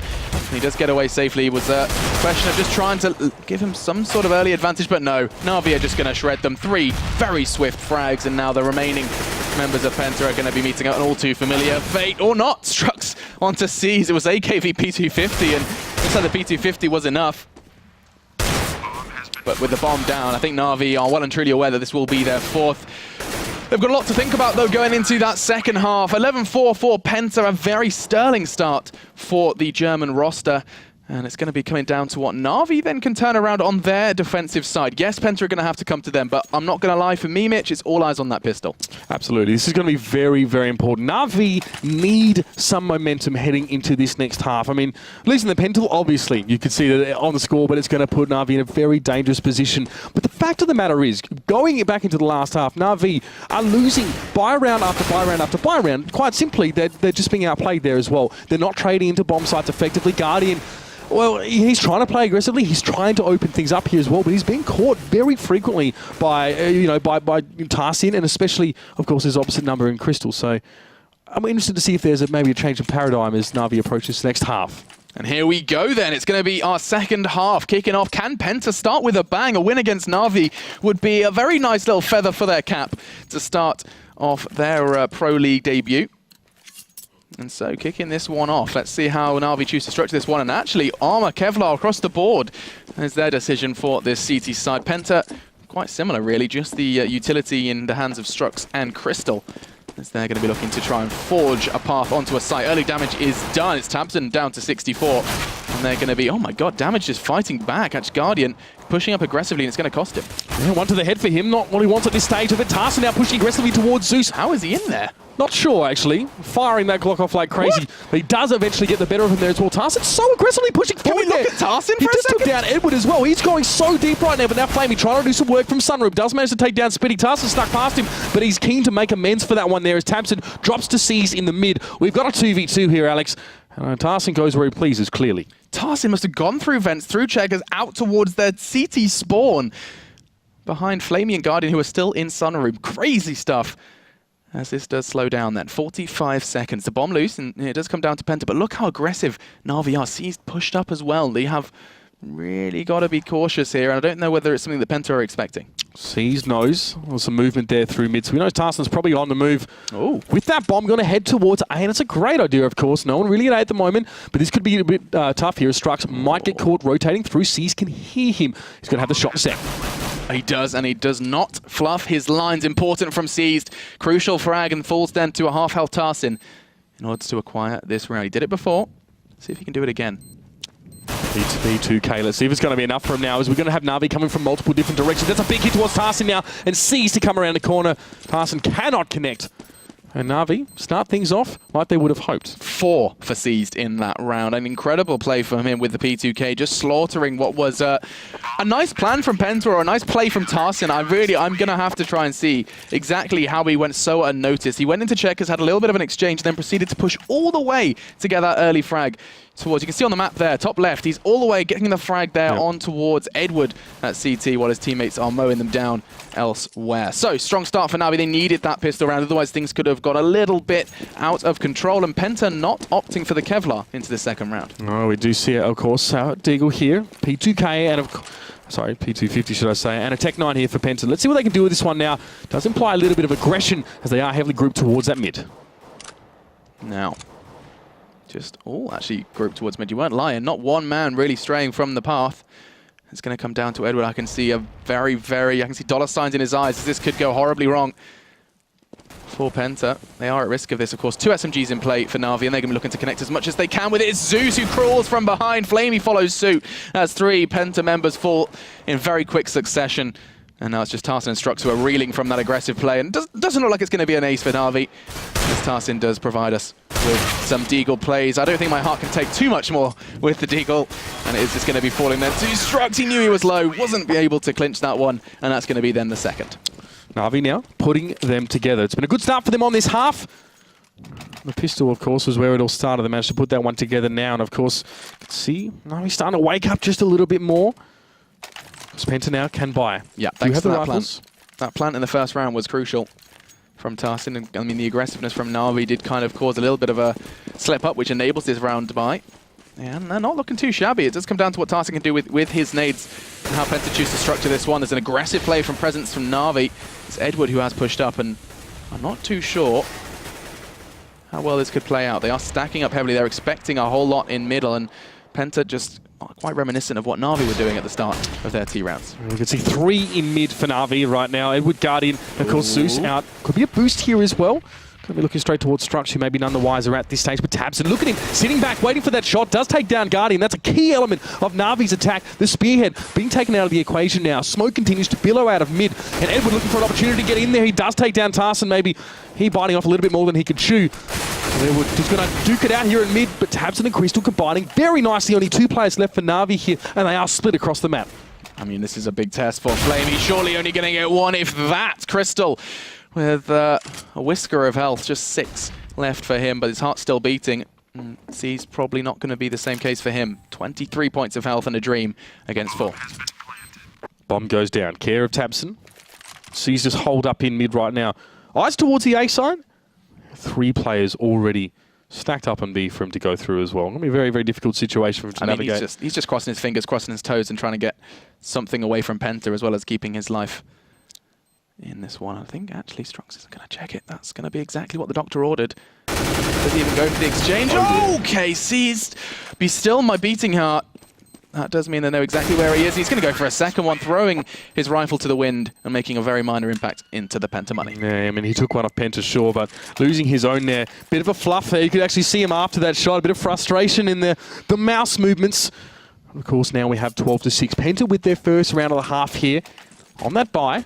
He does get away safely. It was a question of just trying to give him some sort of early advantage, but no. NaVi are just going to shred them. 3 very swift frags, and now the remaining members of Penta are going to be meeting out an all too familiar fate, or not. Strux onto Cease. It was AKV P250, and looks like the P250 was enough. But with the bomb down, I think NaVi are well and truly aware that this will be their 4th. They've got a lot to think about, though, going into that second half. 11-4 for Penta, a very sterling start for the German roster. And it's going to be coming down to what NaVi then can turn around on their defensive side. Yes, Penta are going to have to come to them, but I'm not going to lie, for me, Mitch, it's all eyes on that pistol. Absolutely. This is going to be very, very important. NaVi need some momentum heading into this next half. I mean, losing the Pental, obviously, you could see that on the score, but it's going to put NaVi in a very dangerous position. But the fact of the matter is, going back into the last half, NaVi are losing buy round after buy round after buy round. Quite simply, they're just being outplayed there as well. They're not trading into bomb sites effectively. Guardian, well, he's trying to play aggressively. He's trying to open things up here as well, but he's being caught very frequently by, by Tarsin, and especially, of course, his opposite number in Crystal. So I'm interested to see if there's maybe a change of paradigm as NaVi approaches the next half. And here we go then. It's going to be our second half kicking off. Can Penta start with a bang? A win against NaVi would be a very nice little feather for their cap to start off their Pro League debut. And so kicking this one off, let's see how NaVi choose to structure this one. And actually, armor Kevlar across the board is their decision for this CT side. Penta, quite similar really, just the utility in the hands of Strux and Crystal, as they're going to be looking to try and forge a path onto a site. Early damage is done. It's Tabson down to 64. And they're going to be, oh my god, damage just fighting back. Actually, Guardian pushing up aggressively, and it's going to cost him. Yeah, one to the head for him. Not what he wants at this stage of it. Tarsin now pushing aggressively towards Zeus. How is he in there? Not sure, actually. Firing that Glock off like crazy. What? But he does eventually get the better of him there as well. Tarsin so aggressively pushing forward there. Can we look at Tarsin for a second? He just took down Edward as well. He's going so deep right now, but now Flamey trying to do some work from Sunroof. Does manage to take down Spitty. Tarsin stuck past him, but he's keen to make amends for that one there as Tabson drops to Cease in the mid. We've got a 2v2 here, Alex. And Tarsin goes where he pleases, clearly. Tarsin must have gone through vents, through checkers, out towards their CT spawn. Behind Flamey and Guardian, who are still in Sunroom. Crazy stuff. As this does slow down then. 45 seconds. The bomb loose, and it does come down to Penta, but look how aggressive NaVi are. Cease pushed up as well. They have really got to be cautious here, and I don't know whether it's something that Penta are expecting. Cease knows there's some movement there through mid, so we know Tarsin's probably on the move. Ooh. With that bomb, going to head towards A, and it's a great idea, of course. No one really at A at the moment, but this could be a bit tough here as Strux might get caught rotating through. Cease can hear him. He's going to have the shot set. He does, and he does not fluff his lines. Important from Seized. Crucial frag, and falls then to a half-health Tarsin in order to acquire this round. He did it before. See if he can do it again. B2K. Let's see if it's going to be enough for him now, as we're going to have NaVi coming from multiple different directions. That's a big hit towards Tarsin now, and Cease to come around the corner. Tarsin cannot connect. And NaVi start things off like they would have hoped. 4 for Seized in that round. An incredible play from him with the P2K, just slaughtering what was a nice plan from Penta, or a nice play from Tarsin. I'm going to have to try and see exactly how he went so unnoticed. He went into checkers, had a little bit of an exchange, then proceeded to push all the way to get that early frag towards, you can see on the map there, top left, he's all the way getting the frag there on towards Edward at CT, while his teammates are mowing them down elsewhere. So, strong start for NaVi. They needed that pistol round, otherwise things could have got a little bit out of control, and Penta not opting for the Kevlar into the second round. Oh, we do see it, of course. Deagle here, P2K, and Sorry, P250 should I say, and a Tech 9 here for Penta. Let's see what they can do with this one now. Does imply a little bit of aggression as they are heavily grouped towards that mid. Now, just all actually grouped towards mid. You weren't lying. Not one man really straying from the path. It's going to come down to Edward. I can see I can see dollar signs in his eyes as this could go horribly wrong for Penta. They are at risk of this, of course. 2 SMGs in play for NaVi, and they're going to be looking to connect as much as they can with it. It's Zeus who crawls from behind. Flamey follows suit as 3 Penta members fall in very quick succession. And now it's just Tarsin and Strux who are reeling from that aggressive play. And doesn't look like it's going to be an ace for NaVi, as Tarsin does provide us with some Deagle plays. I don't think my heart can take too much more with the Deagle, and it is just going to be falling there to Strux. He knew he was low, wasn't able to clinch that one, and that's going to be then the second. NaVi now putting them together. It's been a good start for them on this half. The pistol, of course, was where it all started. They managed to put that one together now, and of course, you can see NaVi starting to wake up just a little bit more. Penta now can buy. Yeah, thanks to that plant. That plant in the first round was crucial from Tarsin. And, I mean, the aggressiveness from NaVi did kind of cause a little bit of a slip up, which enables this round to buy. And they're not looking too shabby. It does come down to what Tarsin can do with his nades and how Penta choose to structure this one. There's an aggressive play from presence from NaVi. It's Edward who has pushed up, and I'm not too sure how well this could play out. They are stacking up heavily. They're expecting a whole lot in middle, and Penta just quite reminiscent of what NaVi were doing at the start of their T rounds. You can see 3 in mid for NaVi right now. Edward Guardian, of course, Zeus out. Could be a boost here as well. Could be looking straight towards Strux, who maybe none the wiser at this stage. But Tabson, look at him, sitting back, waiting for that shot. Does take down Guardian. That's a key element of NaVi's attack. The Spearhead being taken out of the equation now. Smoke continues to billow out of mid. And Edward looking for an opportunity to get in there. He does take down Tarsin, maybe. He biting off a little bit more than he could chew. Edward just going to duke it out here in mid, but Tabson and Crystal combining very nicely. Only 2 players left for NaVi here, and they are split across the map. I mean, this is a big test for Flame. He's surely only going to get 1, if that. Crystal with a whisker of health, just 6 left for him, but his heart's still beating. C's probably not going to be the same case for him. 23 points of health and a dream against 4. Bomb goes down. Care of Tabson. C's just hold up in mid right now. Eyes towards the A side. 3 players already stacked up on B for him to go through as well. It's going to be a very, very difficult situation for him to navigate. He's just crossing his fingers, crossing his toes, and trying to get something away from Penta, as well as keeping his life in this one. I think actually Strux isn't going to check it. That's going to be exactly what the doctor ordered. Does he even go for the exchange? Okay, seized. Be still, my beating heart. That does mean they know exactly where he is. He's going to go for a second one, throwing his rifle to the wind and making a very minor impact into the Penta money. Yeah, I mean, he took one off Penta, sure, but losing his own there. Bit of a fluff there. You could actually see him after that shot. A bit of frustration in the mouse movements. Of course, now we have 12-6. Penta with their first round of the half here on that bye.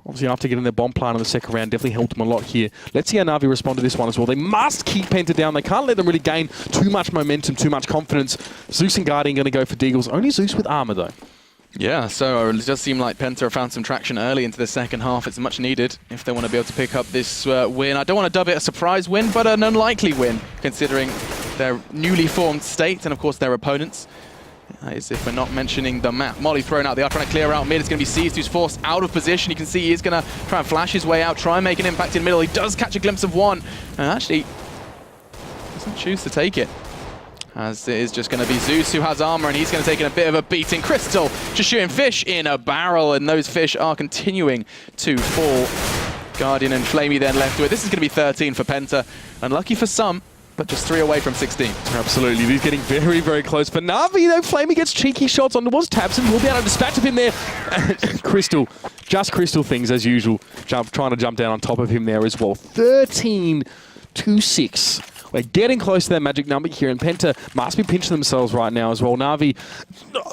Obviously, after getting their bomb plant in the second round, definitely helped them a lot here. Let's see how NaVi respond to this one as well. They must keep Penta down. They can't let them really gain too much momentum, too much confidence. Zeus and Guardian going to go for Deagles. Only Zeus with armor, though. Yeah, so it does seem like Penta have found some traction early into the second half. It's much needed if they want to be able to pick up this win. I don't want to dub it a surprise win, but an unlikely win, considering their newly formed state and, of course, their opponents. As if we're not mentioning the map. Molly thrown out. They are trying to clear out mid. It's going to be Seized, who's forced out of position. You can see he is going to try and flash his way out, try and make an impact in middle. He does catch a glimpse of one, and actually doesn't choose to take it. As it is just going to be Zeus who has armor, and he's going to take a bit of a beating. Crystal just shooting fish in a barrel, and those fish are continuing to fall. Guardian and Flamey then left with it. This is going to be 13 for Penta. Unlucky for some, but just 3 away from 16. Absolutely, he's getting very, very close. For NaVi, though, Flamey gets cheeky shots on towards Tabson. We'll be able to dispatch of him there. Crystal, just Crystal things as usual. Trying to jump down on top of him there as well. 13-6. We're getting close to that magic number here, and Penta must be pinching themselves right now as well. NaVi,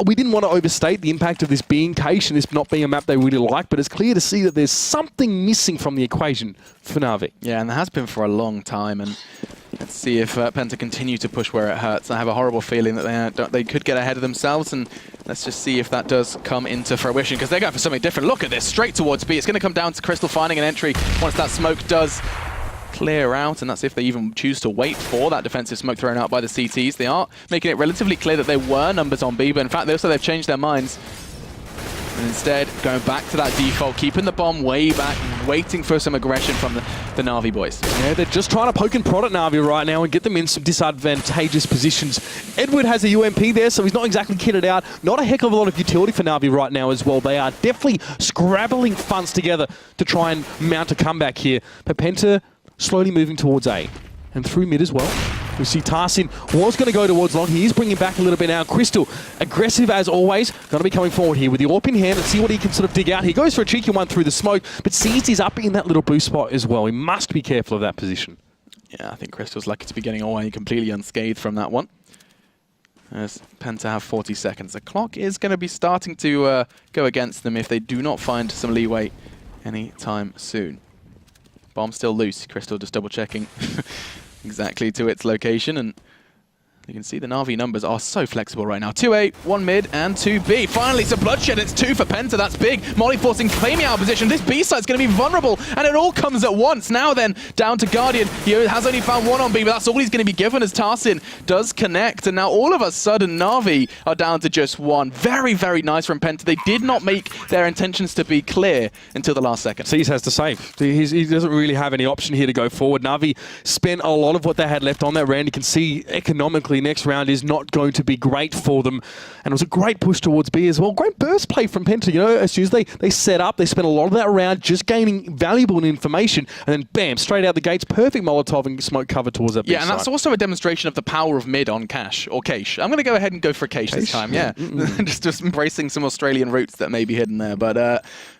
we didn't want to overstate the impact of this being Cache and this not being a map they really like, but it's clear to see that there's something missing from the equation for NaVi. Yeah, and there has been for a long time, and let's see if Penta continue to push where it hurts. I have a horrible feeling that they could get ahead of themselves, and let's just see if that does come into fruition, because they're going for something different. Look at this, straight towards B. It's going to come down to Crystal finding an entry once that smoke does clear out, and that's if they even choose to wait for that defensive smoke thrown out by the CTs. They are making it relatively clear that there were numbers on B, but in fact, they've changed their minds. And instead, going back to that default, keeping the bomb way back, waiting for some aggression from the NaVi boys. Yeah, they're just trying to poke and prod at NaVi right now and get them in some disadvantageous positions. Edward has a UMP there, so he's not exactly kitted out. Not a heck of a lot of utility for NaVi right now as well. They are definitely scrabbling funds together to try and mount a comeback here. But PENTA slowly moving towards A. And through mid as well. We see Tarsin was going to go towards long. He is bringing back a little bit now. Crystal, aggressive as always. Going to be coming forward here with the AWP in hand and see what he can sort of dig out. He goes for a cheeky one through the smoke, but sees he's up in that little boost spot as well. He must be careful of that position. Yeah, I think Crystal's lucky to be getting away completely unscathed from that one. As PENTA have 40 seconds. The clock is going to be starting to go against them if they do not find some leeway anytime soon. Bomb still loose. Crystal just double checking exactly to its location, and you can see the NaVi numbers are so flexible right now. 2A, 1 mid, and 2B. Finally, some bloodshed. It's 2 for PENTA. That's big. Molly forcing Flamey out of position. This B site's going to be vulnerable, and it all comes at once. Now then, down to Guardian. He has only found 1 on B, but that's all he's going to be given as Tarsin does connect. And now all of a sudden, NaVi are down to just 1. Very, very nice from PENTA. They did not make their intentions to be clear until the last second. Seas has to save. He doesn't really have any option here to go forward. NaVi spent a lot of what they had left on that round. You can see economically next round is not going to be great for them. And it was a great push towards B as well. Great burst play from PENTA. You know, as soon as they set up, they spent a lot of that round just gaining valuable information, and then bam, straight out the gates, perfect Molotov and smoke cover towards that B Yeah, and that's also a demonstration of the power of mid on Cash, or Cache. I'm going to go ahead and go for Cache this time, yeah. just embracing some Australian roots that may be hidden there, but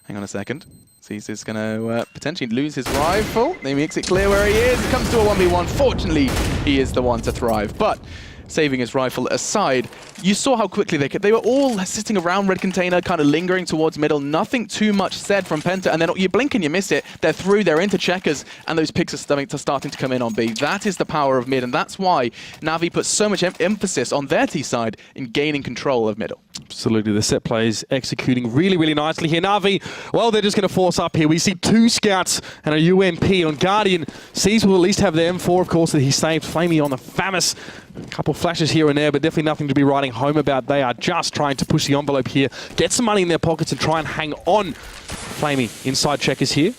hang on a second. Seas is going to potentially lose his rifle. He makes it clear where he is. It comes to a 1v1. Fortunately, he is the one to thrive, but saving his rifle aside, you saw how quickly they were all sitting around red container, kind of lingering towards middle. Nothing too much said from PENTA, and then you blink and you miss it. They're through, they're into checkers, and those picks are starting to come in on B. That is the power of mid, and that's why NaVi puts so much emphasis on their T side in gaining control of middle. Absolutely, the set plays executing really, really nicely here. NaVi, well, they're just going to force up here. We see 2 scouts and a UMP on Guardian. Seas will at least have the M4, of course, that he saved. Flamey on the FAMAS. A couple flashes here and there, but definitely nothing to be writing home about. They are just trying to push the envelope here, get some money in their pockets and try and hang on. Flamey, inside checkers here.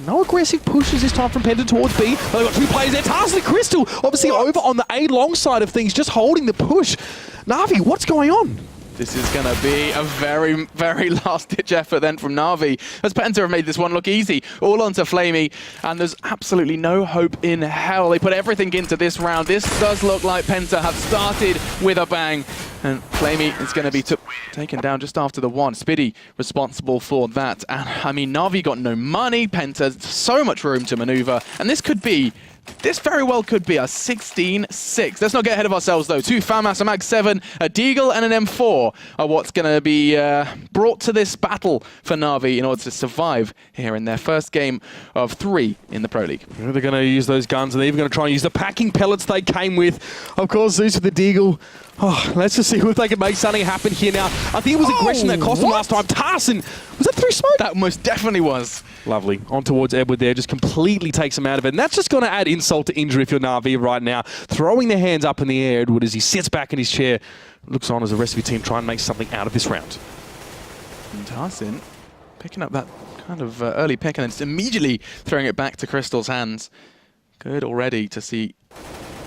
No aggressive pushes this time from PENTA towards B. They've got 2 players there. Tarsin and Crystal, obviously over on the A long side of things, just holding the push. NaVi, what's going on? This is going to be a very, very last-ditch effort then from NaVi, as PENTA have made this one look easy. All onto Flamey, and there's absolutely no hope in hell. They put everything into this round. This does look like PENTA have started with a bang, and Flamey is going to be taken down just after the 1. Spiddy responsible for that. And, I mean, NaVi got no money. PENTA, so much room to maneuver, and this very well could be a 16-6. Let's not get ahead of ourselves, though. 2 FAMAS, a Mag-7, a Deagle, and an M4 are what's going to be brought to this battle for NaVi in order to survive here in their first game of 3 in the Pro League. They're going to use those guns, and they're even going to try and use the packing pellets they came with. Of course, Zeus with the Deagle. Oh, let's just see if they can make something happen here now. I think it was aggression that cost them last time. Tarsin, was that through smoke? That most definitely was. Lovely. On towards Edward there, just completely takes him out of it. And that's just going to add insult to injury if you're NaVi right now. Throwing their hands up in the air, Edward, as he sits back in his chair, looks on as the rest of your team try and make something out of this round. And Tarsin picking up that kind of early pick and then just immediately throwing it back to Crystal's hands. Good already to see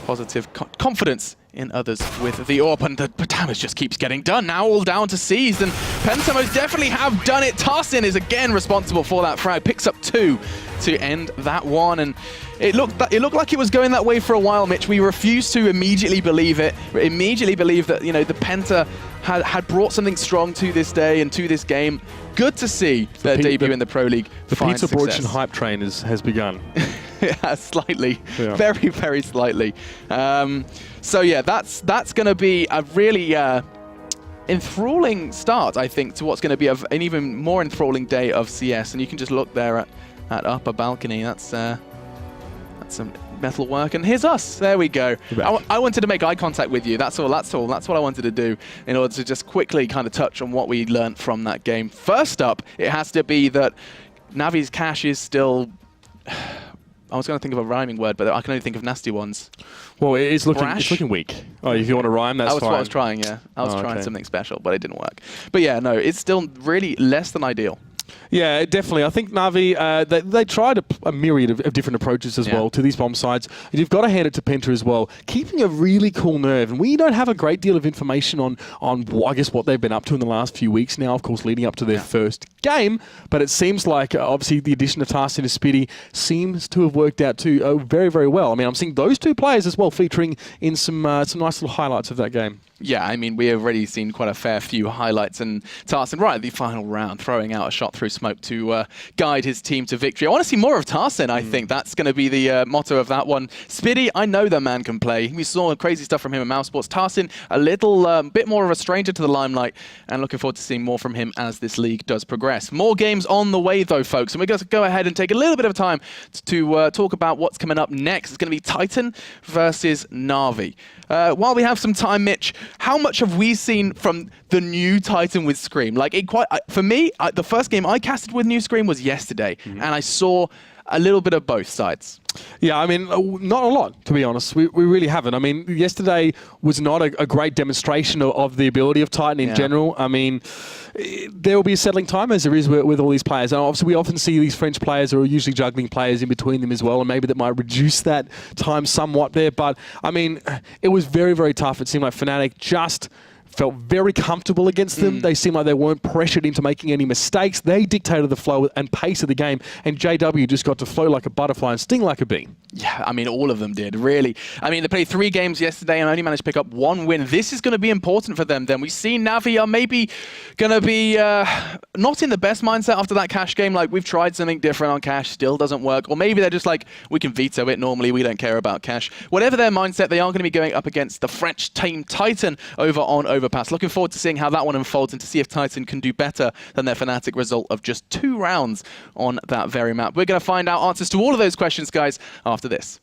positive confidence in others with the AWP, and the damage just keeps getting done. Now all down to Seas, and PENTA most definitely have done it. Tarsin is again responsible for that frag, picks up 2 to end that one, and it looked like it was going that way for a while, Mitch. We refused to immediately believe it, that, you know, the PENTA had brought something strong to this day and to this game. Good to see their debut in the Pro League. The Pizza Borchin hype train has begun. Yeah, slightly. Yeah. Very, very slightly. So yeah, that's going to be a really enthralling start, I think, to what's going to be an even more enthralling day of CS. And you can just look there at upper balcony. That's some metal work. And here's us. There we go. I wanted to make eye contact with you. That's all. That's what I wanted to do in order to just quickly kind of touch on what we learned from that game. First up, it has to be that NaVi's cash is still I was going to think of a rhyming word, but I can only think of nasty ones. Well, it's looking Brash? weak. Oh, if you want to rhyme, that's That was fine. what I was trying, yeah. I was trying okay. something special, but it didn't work. But yeah, no, it's still really less than ideal. Yeah, definitely. I think NaVi, they tried a myriad of different approaches as well to these bomb sites. And you've got to hand it to PENTA as well, keeping a really cool nerve. And we don't have a great deal of information on I guess, what they've been up to in the last few weeks now, of course, leading up to their first game. But it seems like, obviously, the addition of Tarsin and Spitty seems to have worked out too very, very well. I mean, I'm seeing those two players as well featuring in some nice little highlights of that game. Yeah, I mean, we have already seen quite a fair few highlights, and Tarsin right at the final round throwing out a shot through smoke to guide his team to victory. I want to see more of Tarsin, I think. That's going to be the motto of that one. Spitty, I know the man can play. We saw crazy stuff from him in Mouse Sports. Tarsin, a little bit more of a stranger to the limelight, and looking forward to seeing more from him as this league does progress. More games on the way, though, folks, and we're going to go ahead and take a little bit of time to talk about what's coming up next. It's going to be Titan versus NaVi. While we have some time, Mitch, how much have we seen from the new Titan with Scream? Like, for me, the first game I casted with new Scream was yesterday, and I saw a little bit of both sides. Yeah, I mean, not a lot, to be honest. We really haven't. I mean, yesterday was not a great demonstration of the ability of Titan in general. I mean, there will be a settling time, as there is with all these players. And obviously, we often see these French players who are usually juggling players in between them as well, and maybe that might reduce that time somewhat there. But, I mean, it was very, very tough. It seemed like Fnatic just felt very comfortable against them. They seemed like they weren't pressured into making any mistakes. They dictated the flow and pace of the game, and JW just got to flow like a butterfly and sting like a bee. Yeah, I mean, all of them did, really. I mean, they played 3 games yesterday and only managed to pick up 1 win. This is going to be important for them then. We see NaVi are maybe going to be not in the best mindset after that Cash game. Like, we've tried something different on Cash, still doesn't work. Or maybe they're just like, we can veto it normally, we don't care about Cash. Whatever their mindset, they are going to be going up against the French team Titan over on Overpass. Looking forward to seeing how that one unfolds and to see if Titan can do better than their Fnatic result of just 2 rounds on that very map. We're going to find out answers to all of those questions, guys, after this.